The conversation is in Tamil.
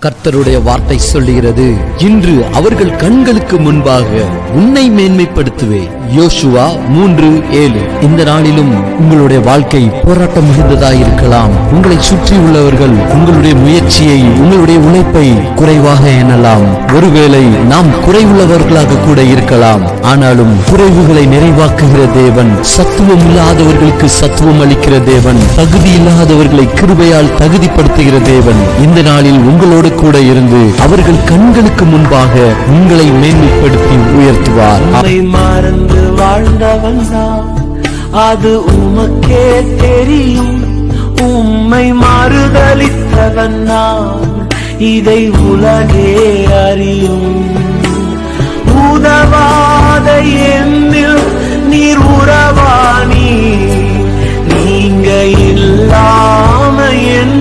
கர்த்தருடைய வார்த்தை சொல்லுகிறது, இன்று அவர்கள் கண்களுக்கு முன்பாக உன்னை மேன்மைப்படுத்துவேன். யோசுவா 3:7. இந்த நாளிலும் உங்களுடைய வாழ்க்கை போராட்டம் மிகுந்ததாயிருக்கலாம். உங்களை சுற்றி உள்ளவர்கள் உங்களுடைய முயற்சியை, உங்களுடைய உழைப்பை குறைவாக எண்ணலாம். ஒருவேளை நாம் குறைவுள்ளவர்களாக கூட இருக்கலாம். ஆனாலும் குறைவுகளை நிறைவாக்குகிற தேவன், சத்துவம் இல்லாதவர்களுக்கு சத்துவம் அளிக்கிற தேவன், தகுதி இல்லாதவர்களை கிருபையால் தகுதிப்படுத்துகிற தேவன் இந்த நாளில் உங்களோடு கூட இருந்து அவர்கள் கண்களுக்கு முன்பாக உங்களை மேன்மைப்படுத்தி உயர்த்துவார். மறந்து வாழ்ந்தவன் தான், அது உமக்கே தெரியும். உம்மை மறுதலித்தவன் நான், இதை உலகே அறியும். உதவாத என்னில் நீர் உறவானி, நீங்க இல்லாம என்